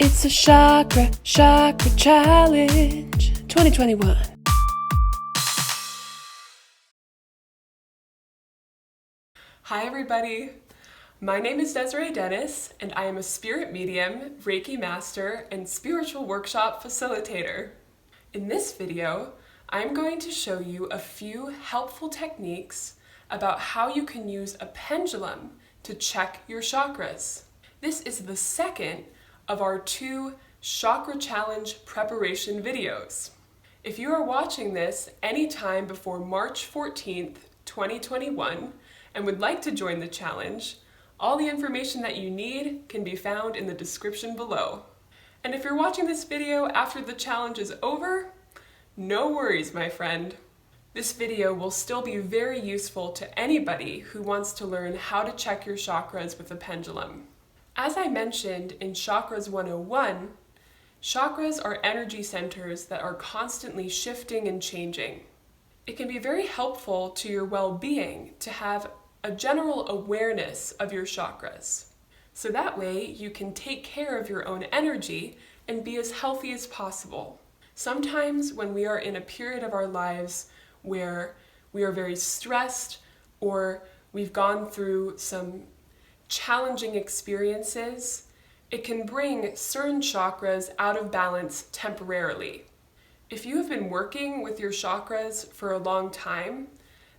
It's a Chakra Challenge 2021. Hi everybody, my name is Desiree Dennis and I am a spirit medium, Reiki master, and spiritual workshop facilitator. In this video, I'm going to show you a few helpful techniques about how you can use a pendulum to check your chakras. This is the second of our 2 Chakra Challenge preparation videos. If you are watching this anytime before March 14th, 2021, and would like to join the challenge, all the information that you need can be found in the description below. And if you're watching this video after the challenge is over, no worries, my friend. This video will still be very useful to anybody who wants to learn how to check your chakras with a pendulum. As I mentioned in Chakras 101, chakras are energy centers that are constantly shifting and changing. It can be very helpful to your well-being to have a general awareness of your chakras. So that way you can take care of your own energy and be as healthy as possible. Sometimes when we are in a period of our lives where we are very stressed or we've gone through some challenging experiences, it can bring certain chakras out of balance temporarily. If you have been working with your chakras for a long time,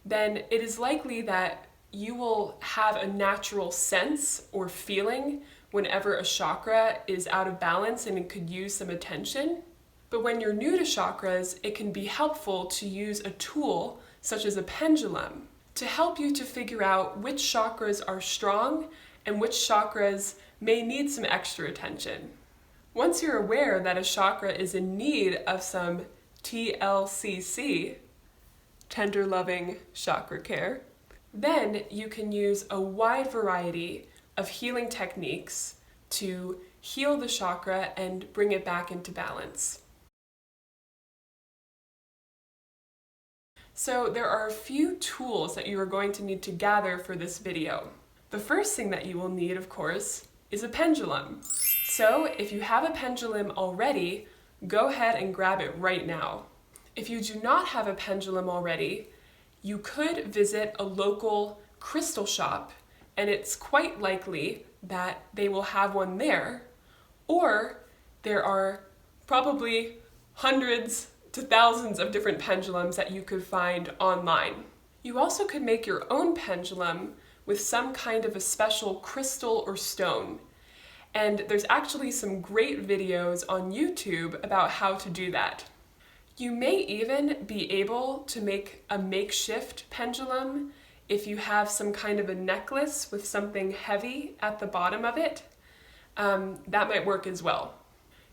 then it is likely that you will have a natural sense or feeling whenever a chakra is out of balance and it could use some attention. But when you're new to chakras, it can be helpful to use a tool such as a pendulum to help you to figure out which chakras are strong and which chakras may need some extra attention. Once you're aware that a chakra is in need of some TLCC, tender loving chakra care, then you can use a wide variety of healing techniques to heal the chakra and bring it back into balance. So there are a few tools that you are going to need to gather for this video. The first thing that you will need, of course, is a pendulum. So if you have a pendulum already, go ahead and grab it right now. If you do not have a pendulum already, you could visit a local crystal shop, and it's quite likely that they will have one there, or there are probably hundreds to thousands of different pendulums that you could find online. You also could make your own pendulum with some kind of a special crystal or stone. And there's actually some great videos on YouTube about how to do that. You may even be able to make a makeshift pendulum if you have some kind of a necklace with something heavy at the bottom of it. That might work as well.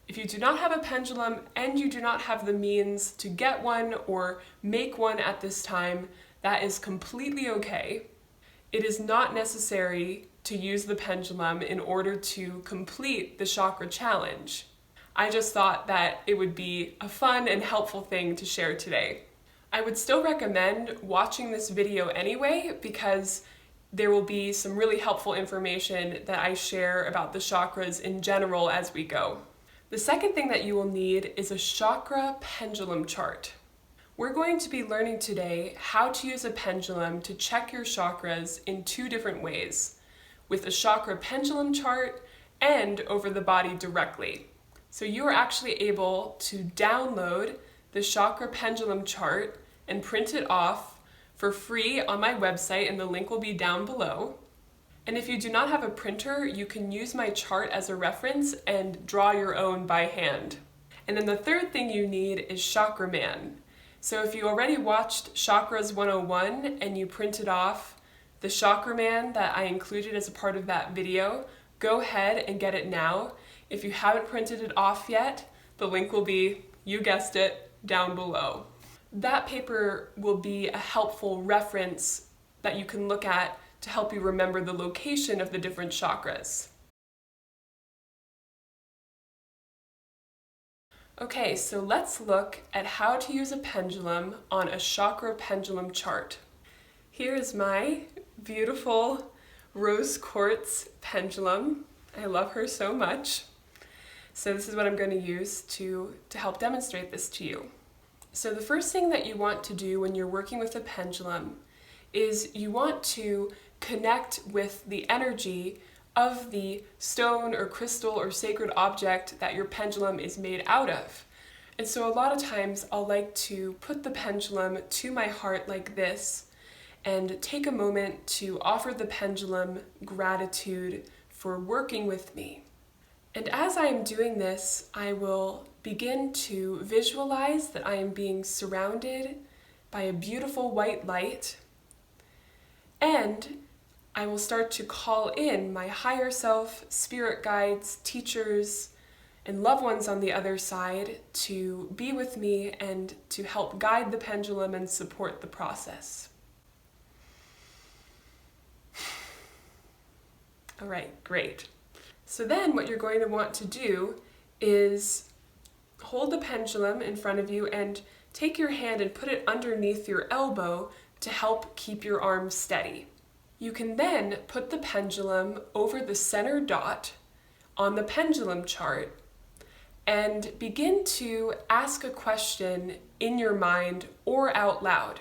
If you do not have a pendulum and you do not have the means to get one or make one at this time, that is completely okay. It is not necessary to use the pendulum in order to complete the Chakra Challenge. I just thought that it would be a fun and helpful thing to share today. I would still recommend watching this video anyway because there will be some really helpful information that I share about the chakras in general as we go. The second thing that you will need is a Chakra Pendulum Chart. We're going to be learning today how to use a pendulum to check your chakras in 2 different ways, with a Chakra Pendulum Chart and over the body directly. So you are actually able to download the Chakra Pendulum Chart and print it off for free on my website, and the link will be down below. And if you do not have a printer, you can use my chart as a reference and draw your own by hand. And then the third thing you need is Chakra Man. So if you already watched Chakras 101 and you printed off the Chakra Man that I included as a part of that video, go ahead and get it now. If you haven't printed it off yet, the link will be, you guessed it, down below. That paper will be a helpful reference that you can look at to help you remember the location of the different chakras. Okay, so let's look at how to use a pendulum on a Chakra Pendulum Chart. Here is my beautiful rose quartz pendulum. I love her so much. So this is what I'm going to use to help demonstrate this to you. So the first thing that you want to do when you're working with a pendulum is you want to connect with the energy of the stone or crystal or sacred object that your pendulum is made out of. And so a lot of times I'll like to put the pendulum to my heart like this and take a moment to offer the pendulum gratitude for working with me. And as I am doing this, I will begin to visualize that I am being surrounded by a beautiful white light, and I will start to call in my higher self, spirit guides, teachers, and loved ones on the other side to be with me and to help guide the pendulum and support the process. All right, great. So then what you're going to want to do is hold the pendulum in front of you and take your hand and put it underneath your elbow to help keep your arm steady. You can then put the pendulum over the center dot on the pendulum chart and begin to ask a question in your mind or out loud.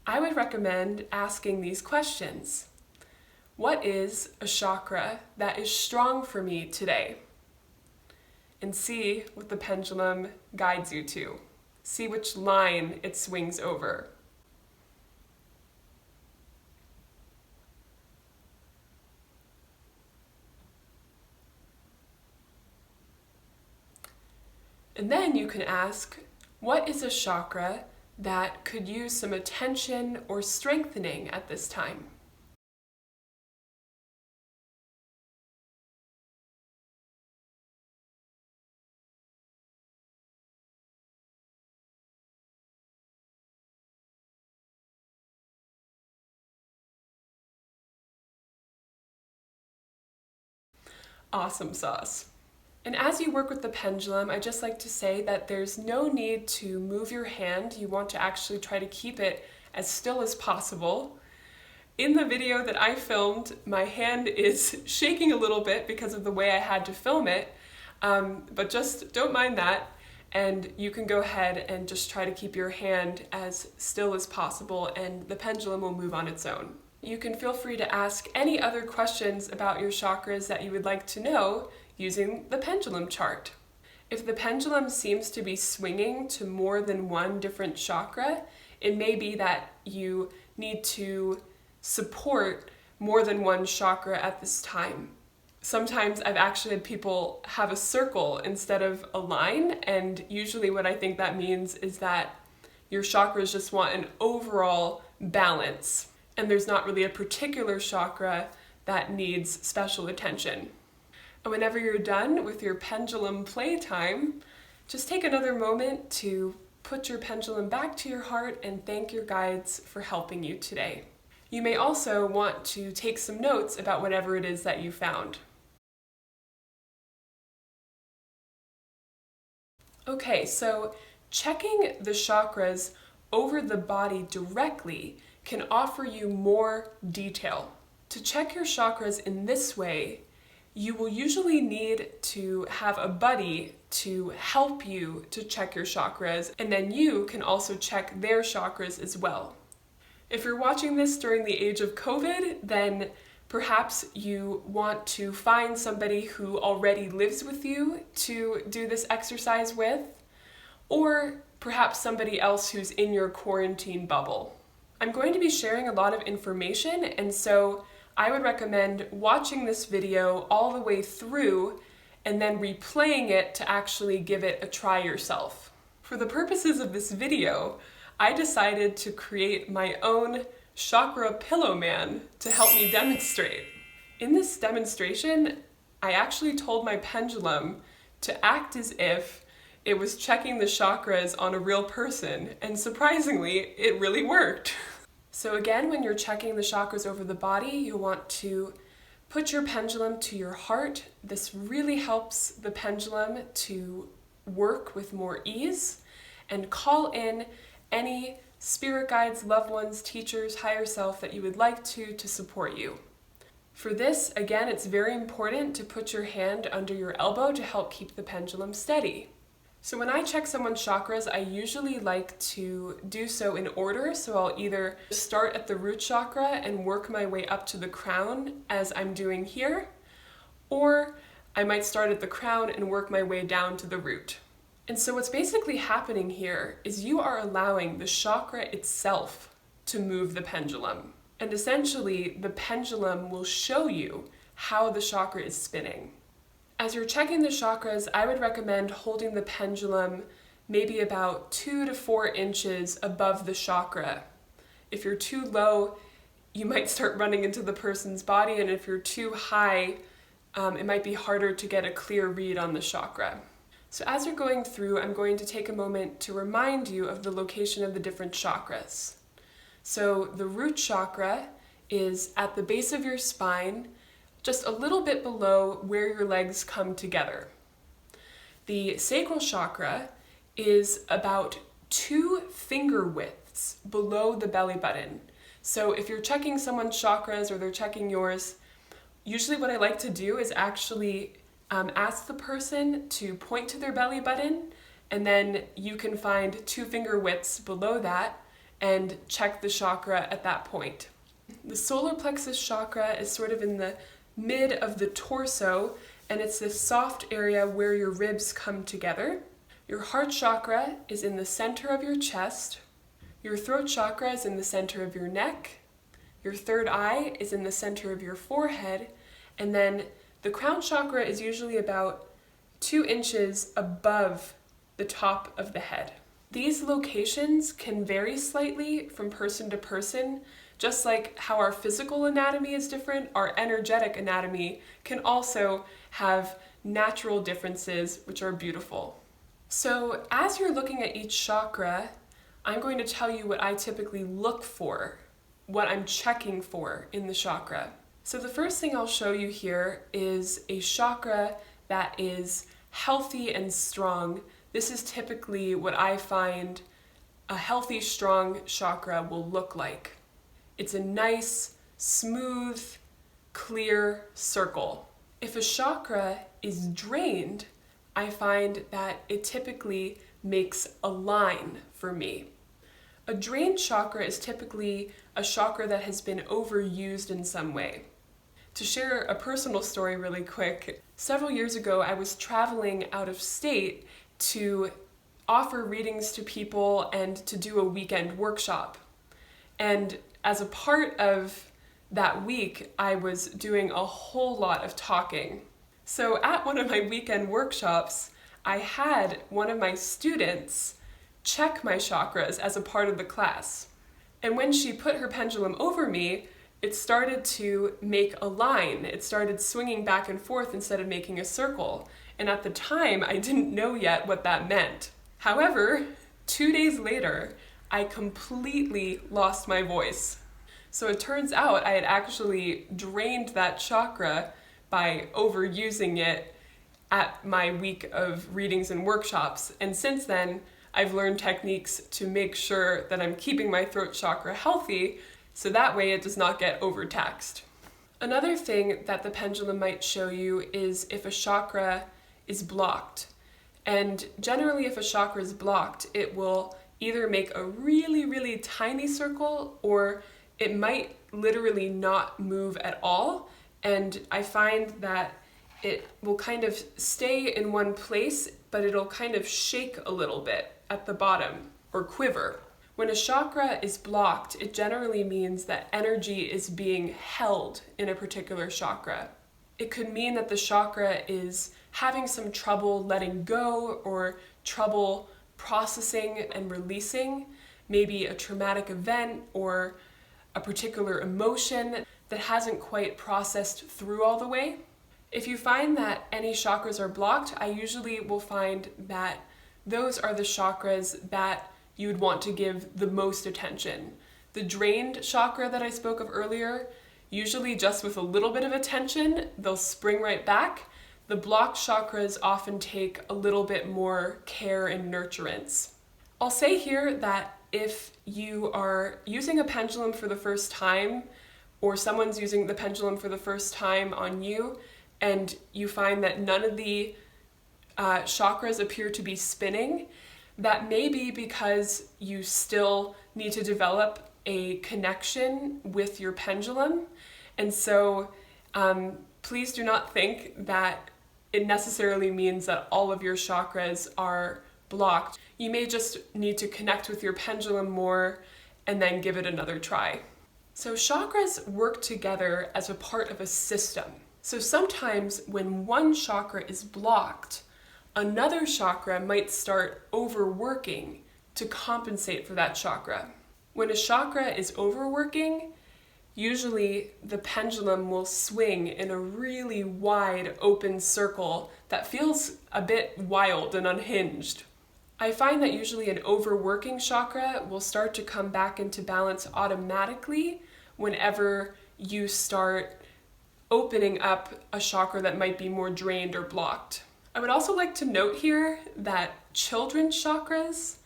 I would recommend asking these questions. What is a chakra that is strong for me today? And see what the pendulum guides you to. See which line it swings over. And then you can ask, what is a chakra that could use some attention or strengthening at this time? Awesome sauce. And as you work with the pendulum, I just like to say that there's no need to move your hand. You want to actually try to keep it as still as possible. In the video that I filmed, my hand is shaking a little bit because of the way I had to film it, but just don't mind that, and you can go ahead and just try to keep your hand as still as possible, and the pendulum will move on its own. You can feel free to ask any other questions about your chakras that you would like to know using the pendulum chart. If the pendulum seems to be swinging to more than one different chakra, it may be that you need to support more than one chakra at this time. Sometimes I've actually had people have a circle instead of a line, and usually what I think that means is that your chakras just want an overall balance, and there's not really a particular chakra that needs special attention. And whenever you're done with your pendulum playtime, just take another moment to put your pendulum back to your heart and thank your guides for helping you today. You may also want to take some notes about whatever it is that you found. Okay, so checking the chakras over the body directly can offer you more detail. To check your chakras in this way, you will usually need to have a buddy to help you to check your chakras, and then you can also check their chakras as well. If you're watching this during the age of COVID, then perhaps you want to find somebody who already lives with you to do this exercise with, or perhaps somebody else who's in your quarantine bubble. I'm going to be sharing a lot of information, and so I would recommend watching this video all the way through and then replaying it to actually give it a try yourself. For the purposes of this video, I decided to create my own chakra pillow man to help me demonstrate. In this demonstration, I actually told my pendulum to act as if it was checking the chakras on a real person, and surprisingly, it really worked. So again, when you're checking the chakras over the body, you'll want to put your pendulum to your heart. This really helps the pendulum to work with more ease, and call in any spirit guides, loved ones, teachers, higher self that you would like to support you. For this, again, it's very important to put your hand under your elbow to help keep the pendulum steady. So when I check someone's chakras, I usually like to do so in order. So I'll either start at the root chakra and work my way up to the crown as I'm doing here, or I might start at the crown and work my way down to the root. And so what's basically happening here is you are allowing the chakra itself to move the pendulum. And essentially, the pendulum will show you how the chakra is spinning. As you're checking the chakras, I would recommend holding the pendulum maybe about 2 to 4 inches above the chakra. If you're too low, you might start running into the person's body, and if you're too high, it might be harder to get a clear read on the chakra. So as you're going through, I'm going to take a moment to remind you of the location of the different chakras. So the root chakra is at the base of your spine, just a little bit below where your legs come together. The sacral chakra is about 2 finger widths below the belly button. So if you're checking someone's chakras or they're checking yours, usually what I like to do is actually ask the person to point to their belly button, and then you can find 2 finger widths below that and check the chakra at that point. The solar plexus chakra is sort of in the mid of the torso, and it's this soft area where your ribs come together. Your heart chakra is in the center of your chest. Your throat chakra is in the center of your neck. Your third eye is in the center of your forehead. And then the crown chakra is usually about 2 inches above the top of the head. These locations can vary slightly from person to person. Just like how our physical anatomy is different, our energetic anatomy can also have natural differences, which are beautiful. So as you're looking at each chakra, I'm going to tell you what I typically look for, what I'm checking for in the chakra. So the first thing I'll show you here is a chakra that is healthy and strong. This is typically what I find a healthy, strong chakra will look like. It's a nice, smooth, clear circle. If a chakra is drained, I find that it typically makes a line for me. A drained chakra is typically a chakra that has been overused in some way. To share a personal story really quick, several years ago I was traveling out of state to offer readings to people and to do a weekend workshop. And as a part of that week, I was doing a whole lot of talking. So at one of my weekend workshops, I had one of my students check my chakras as a part of the class. And when she put her pendulum over me, it started to make a line. It started swinging back and forth instead of making a circle. And at the time, I didn't know yet what that meant. However, 2 days later, I completely lost my voice. So it turns out I had actually drained that chakra by overusing it at my week of readings and workshops. And since then, I've learned techniques to make sure that I'm keeping my throat chakra healthy, so that way it does not get overtaxed. Another thing that the pendulum might show you is if a chakra is blocked. And generally, if a chakra is blocked, it will either make a really, really tiny circle, or it might literally not move at all. And I find that it will kind of stay in one place, but it'll kind of shake a little bit at the bottom, or quiver. When a chakra is blocked, it generally means that energy is being held in a particular chakra. It could mean that the chakra is having some trouble letting go, or trouble processing and releasing, maybe a traumatic event or a particular emotion that hasn't quite processed through all the way. If you find that any chakras are blocked, I usually will find that those are the chakras that you would want to give the most attention. The drained chakra that I spoke of earlier, usually just with a little bit of attention, they'll spring right back. The blocked chakras often take a little bit more care and nurturance. I'll say here that if you are using a pendulum for the first time, or someone's using the pendulum for the first time on you, and you find that none of the chakras appear to be spinning, that may be because you still need to develop a connection with your pendulum. And so please do not think that it necessarily means that all of your chakras are blocked. You may just need to connect with your pendulum more and then give it another try. So chakras work together as a part of a system. So sometimes when one chakra is blocked, another chakra might start overworking to compensate for that chakra. When a chakra is overworking, usually the pendulum will swing in a really wide open circle that feels a bit wild and unhinged. I find that usually an overworking chakra will start to come back into balance automatically whenever you start opening up a chakra that might be more drained or blocked. I would also like to note here that children's chakras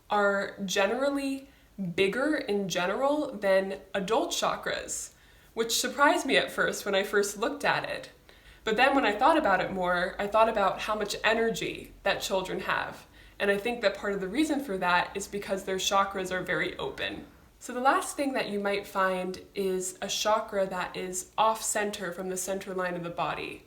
are generally bigger in general than adult chakras, which surprised me at first when I first looked at it. But then when I thought about it more, I thought about how much energy that children have. And I think that part of the reason for that is because their chakras are very open. So the last thing that you might find is a chakra that is off-center from the center line of the body.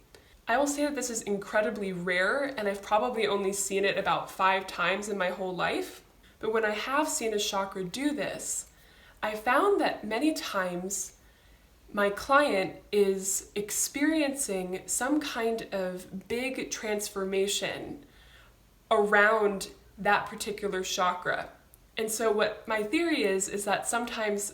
I will say that this is incredibly rare, and I've probably only seen it about 5 times in my whole life. But when I have seen a chakra do this, I found that many times my client is experiencing some kind of big transformation around that particular chakra. And so what my theory is that sometimes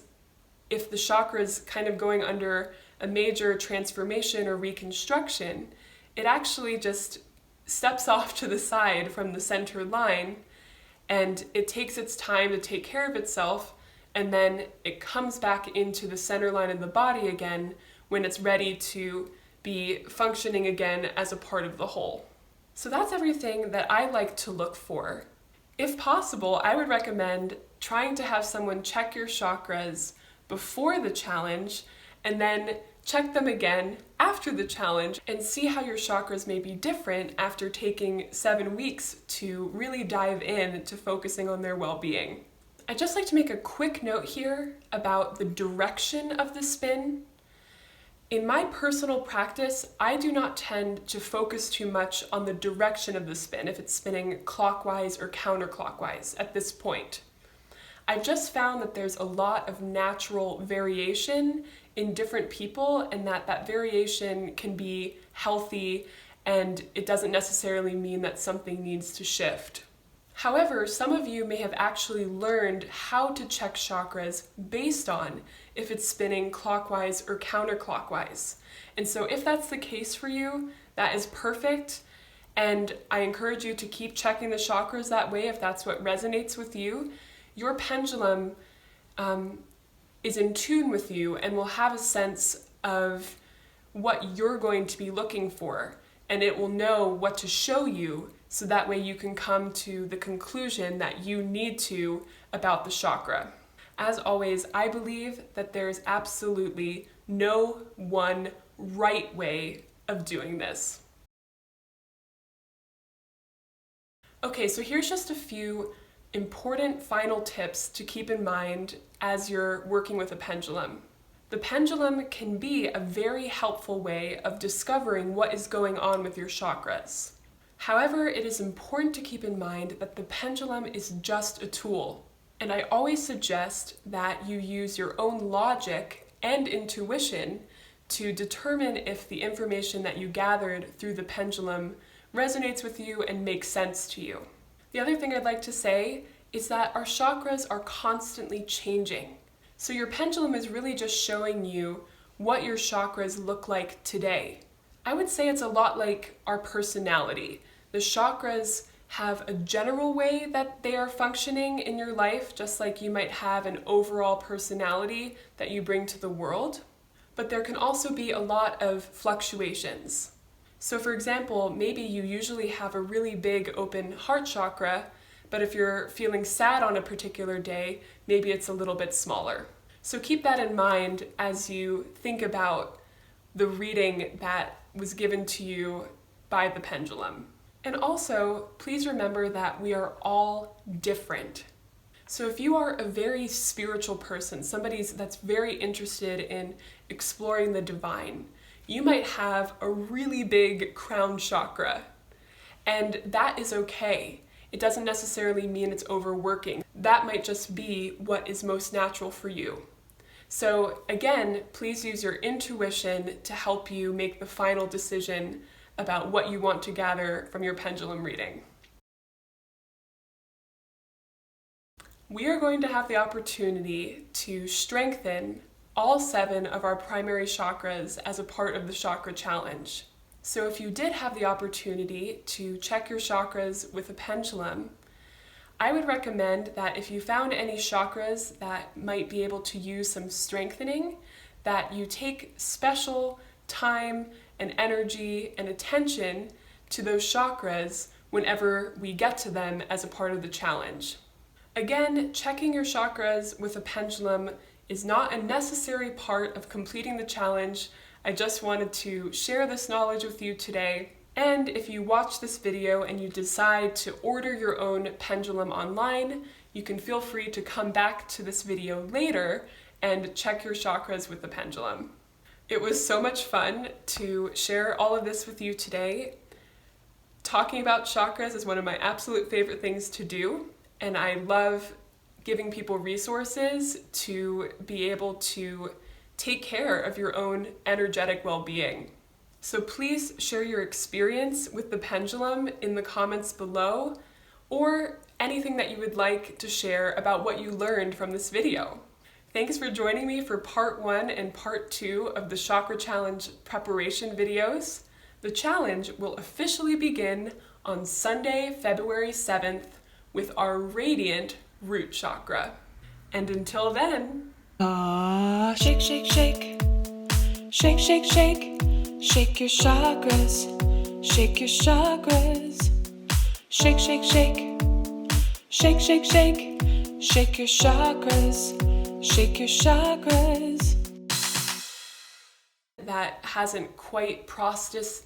if the chakra is kind of going under a major transformation or reconstruction, it actually just steps off to the side from the center line, and it takes its time to take care of itself, and then it comes back into the center line of the body again when it's ready to be functioning again as a part of the whole. So that's everything that I like to look for. If possible, I would recommend trying to have someone check your chakras before the challenge and then check them again after the challenge and see how your chakras may be different after taking 7 weeks to really dive in to focusing on their well-being. I'd just like to make a quick note here about the direction of the spin. In my personal practice, I do not tend to focus too much on the direction of the spin, if it's spinning clockwise or counterclockwise at this point. I've just found that there's a lot of natural variation in different people, and that variation can be healthy, and it doesn't necessarily mean that something needs to shift. However, some of you may have actually learned how to check chakras based on if it's spinning clockwise or counterclockwise. And so if that's the case for you, that is perfect. And I encourage you to keep checking the chakras that way if that's what resonates with you. Your pendulum is in tune with you and will have a sense of what you're going to be looking for, and it will know what to show you, so that way you can come to the conclusion that you need to about the chakra. As always, I believe that there's absolutely no one right way of doing this. Okay, so here's just a few important final tips to keep in mind as you're working with a pendulum. The pendulum can be a very helpful way of discovering what is going on with your chakras. However, it is important to keep in mind that the pendulum is just a tool, and I always suggest that you use your own logic and intuition to determine if the information that you gathered through the pendulum resonates with you and makes sense to you. The other thing I'd like to say is that our chakras are constantly changing. So your pendulum is really just showing you what your chakras look like today. I would say it's a lot like our personality. The chakras have a general way that they are functioning in your life, just like you might have an overall personality that you bring to the world. But there can also be a lot of fluctuations. So for example, maybe you usually have a really big open heart chakra, but if you're feeling sad on a particular day, maybe it's a little bit smaller. So keep that in mind as you think about the reading that was given to you by the pendulum. And also, please remember that we are all different. So if you are a very spiritual person, somebody that's very interested in exploring the divine, you might have a really big crown chakra, and that is okay. It doesn't necessarily mean it's overworking. That might just be what is most natural for you. So again, please use your intuition to help you make the final decision about what you want to gather from your pendulum reading. We are going to have the opportunity to strengthen all 7 of our primary chakras as a part of the chakra challenge. So if you did have the opportunity to check your chakras with a pendulum, I would recommend that if you found any chakras that might be able to use some strengthening, that you take special time and energy and attention to those chakras whenever we get to them as a part of the challenge. Again, checking your chakras with a pendulum is not a necessary part of completing the challenge. I just wanted to share this knowledge with you today. And if you watch this video and you decide to order your own pendulum online, you can feel free to come back to this video later and check your chakras with the pendulum. It was so much fun to share all of this with you today. Talking about chakras is one of my absolute favorite things to do, and I love giving people resources to be able to take care of your own energetic well-being. So please share your experience with the pendulum in the comments below, or anything that you would like to share about what you learned from this video. Thanks for joining me for part 1 and part 2 of the Chakra Challenge preparation videos. The challenge will officially begin on Sunday, February 7th with our radiant root chakra. And until then, Shake, shake, shake. Shake, shake, shake. Shake your chakras. Shake your chakras. Shake, shake, shake. Shake, shake, shake. Shake your chakras. Shake your chakras. that hasn't quite processed